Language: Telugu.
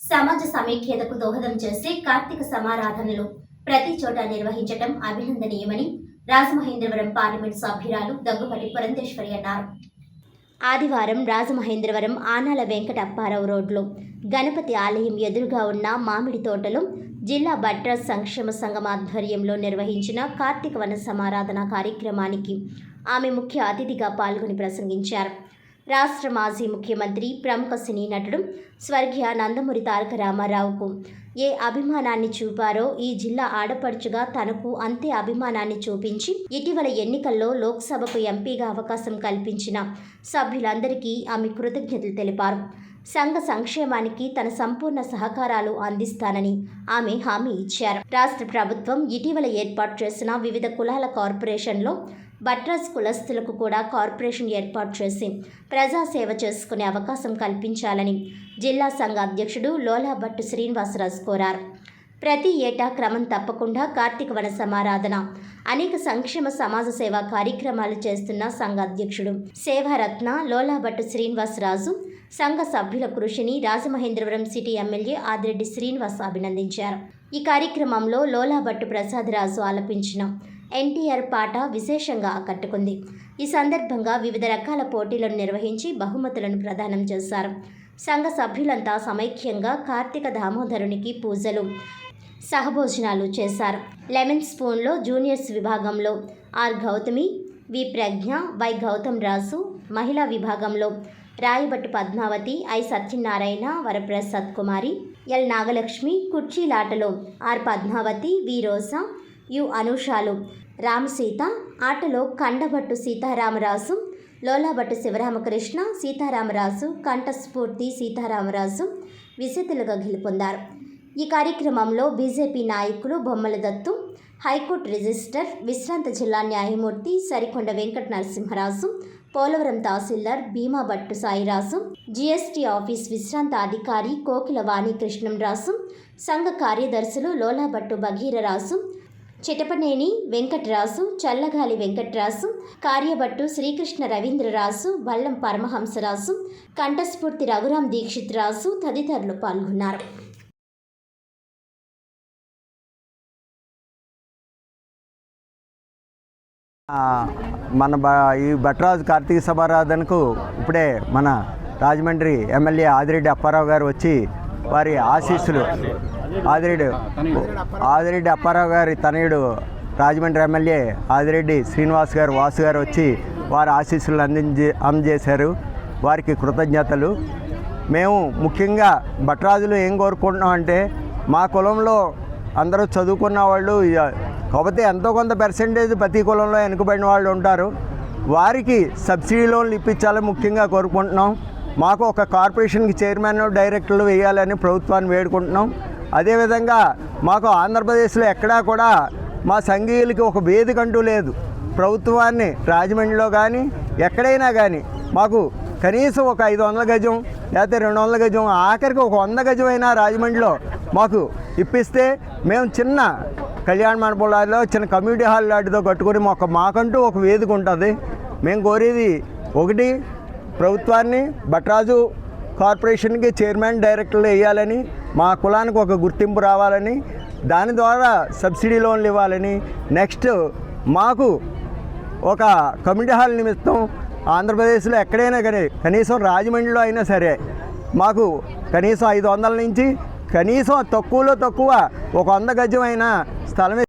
సమాజ సమైక్యతకు దోహదం చేసే కార్తీక సమారాధనలు ప్రతి చోట నిర్వహించడం అభినందనీయమని రాజమహేంద్రవరం పార్లమెంట్ సభ్యురాలు దగ్గుపాటి పురంధేశ్వరి అన్నారు. ఆదివారం రాజమహేంద్రవరం ఆనాల వెంకట అప్పారావు రోడ్లో గణపతి ఆలయం ఎదురుగా ఉన్న మామిడి తోటలో జిల్లా భట్రాజ్ సంక్షేమ సంఘం ఆధ్వర్యంలో నిర్వహించిన కార్తీక వన సమారాధన కార్యక్రమానికి ఆమె ముఖ్య అతిథిగా పాల్గొని ప్రసంగించారు. రాష్ట్ర మాజీ ముఖ్యమంత్రి ప్రముఖ సినీ నటుడు స్వర్గీయ నందమూరి తారక రామారావుకు ఏ అభిమానాన్ని చూపారో ఈ జిల్లా ఆడపడుచుగా తనకు అంతే అభిమానాన్ని చూపించి ఇటీవల ఎన్నికల్లో లోక్సభకు ఎంపీగా అవకాశం కల్పించిన సభ్యులందరికీ ఆమె కృతజ్ఞతలు తెలిపారు. సంఘ సంక్షేమానికి తన సంపూర్ణ సహకారాలు అందిస్తానని ఆమె హామీ ఇచ్చారు. రాష్ట్ర ప్రభుత్వం ఇటీవల ఏర్పాటు చేసిన వివిధ కులాల కార్పొరేషన్లో భట్రాజ్ కులస్తులకు కూడా కార్పొరేషన్ ఏర్పాటు చేసి ప్రజాసేవ చేసుకునే అవకాశం కల్పించాలని జిల్లా సంఘ అధ్యక్షుడు లోలాభట్టు శ్రీనివాసరాజు కోరారు. ప్రతి ఏటా క్రమం తప్పకుండా కార్తీక వన సమారాధన అనేక సంక్షేమ సమాజ సేవా కార్యక్రమాలు చేస్తున్న సంఘ అధ్యక్షుడు సేవారత్న లోలాభట్టు శ్రీనివాసరాజు సంఘ సభ్యుల కృషిని రాజమహేంద్రవరం సిటీ ఎమ్మెల్యే ఆదిరెడ్డి శ్రీనివాస్ అభినందించారు. ఈ కార్యక్రమంలో లోలాభట్టు ప్రసాదరాజు ఆలపించిన ఎన్టీఆర్ పాట విశేషంగా ఆకట్టుకుంది. ఈ సందర్భంగా వివిధ రకాల పోటీలను నిర్వహించి బహుమతులను ప్రదానం చేశారు. సంఘ సభ్యులంతా సమైక్యంగా కార్తీక దామోదరునికి పూజలు సహభోజనాలు చేశారు. లెమన్ స్పూన్లో జూనియర్స్ విభాగంలో R Gautami, V Pragna, Y Gautam Raju, మహిళా విభాగంలో రాయభట్టు పద్మావతి, ఐ సత్యనారాయణ, వరప్రసాద్ కుమారి, ఎల్ నాగలక్ష్మి, కుర్చీలాటలో R Padmavathi, V Roja, U అనూషాలు, రామసీత, ఆటలో కండభట్టు సీతారామరాజు, లోలాభట్టు శివరామకృష్ణ, సీతారామరాజు, కంఠస్ఫూర్తి సీతారామరాజు విజేతలుగా గెలుపొందారు. ఈ కార్యక్రమంలో బీజేపీ నాయకులు బొమ్మల దత్తు, హైకోర్టు రిజిస్టర్, విశ్రాంత జిల్లా న్యాయమూర్తి సరికొండ వెంకట నరసింహరాజు, పోలవరం తహసీల్దార్ భీమాభట్టు సాయిరాజు, జీఎస్టీ ఆఫీస్ విశ్రాంత అధికారి కోకిల వాణి కృష్ణంరాజు, సంఘ కార్యదర్శులు లోలాభట్టు భగీరరాజు, చిటపనేని వెంకటరాజు, చల్లగాలి వెంకటరాజు, కార్యభట్టు శ్రీకృష్ణ రవీంద్రరాజు, బల్లం పరమహంసరాజు, కంఠస్ఫూర్తి రఘురాం దీక్షిత్ రాజు తదితరులు పాల్గొన్నారు. ఈ భట్రాజ్ కార్తీక సమారాధనకు ఇప్పుడే మన రాజమండ్రి ఎమ్మెల్యే ఆదిరెడ్డి అప్పారావు గారు వచ్చి వారి ఆశీస్సులు ఆదిరెడ్డి అప్పారావు గారి తనయుడు రాజమండ్రి ఎమ్మెల్యే ఆదిరెడ్డి శ్రీనివాస్ గారు వాసు గారు వచ్చి వారి ఆశీస్సులు అందజేశారు. వారికి కృతజ్ఞతలు. మేము ముఖ్యంగా భట్రాజులు ఏం కోరుకుంటున్నాం అంటే మా కులంలో అందరూ చదువుకున్న వాళ్ళు, కాకపోతే ఎంతో కొంత పర్సెంటేజ్ ప్రతి కులంలో వెనుకబడిన వాళ్ళు ఉంటారు. వారికి సబ్సిడీ లోన్లు ఇప్పించాలని ముఖ్యంగా కోరుకుంటున్నాం. మాకు ఒక కార్పొరేషన్కి చైర్మన్ డైరెక్టర్లు వేయాలని ప్రభుత్వాన్ని వేడుకుంటున్నాం. అదేవిధంగా మాకు ఆంధ్రప్రదేశ్లో ఎక్కడా కూడా మా సంఘీయులకి ఒక వేదిక అంటూ లేదు. ప్రభుత్వాన్ని రాజమండ్రిలో కానీ ఎక్కడైనా కానీ మాకు కనీసం ఒక 500 గజం లేకపోతే 200 గజం, ఆఖరికి ఒక 100 గజం అయినా రాజమండ్రిలో మాకు ఇప్పిస్తే మేము చిన్న కళ్యాణ మండపంలో చిన్న కమ్యూనిటీ హాల్ లాంటితో కట్టుకొని మాకంటూ ఒక వేదిక ఉంటుంది. మేము కోరేది ఒకటి, ప్రభుత్వాన్ని భట్రాజు కార్పొరేషన్కి చైర్మన్ డైరెక్టర్లు వేయాలని, మా కులానికి ఒక గుర్తింపు రావాలని, దాని ద్వారా సబ్సిడీ లోన్లు ఇవ్వాలని, నెక్స్ట్ మాకు ఒక కమ్యూనిటీ హాల్ నిమిత్తం ఆంధ్రప్రదేశ్లో ఎక్కడైనా కానీ కనీసం రాజమండ్రిలో అయినా సరే మాకు కనీసం 500 నుంచి కనీసం తక్కువలో తక్కువ ఒక 100 గజం అయినా స్థలం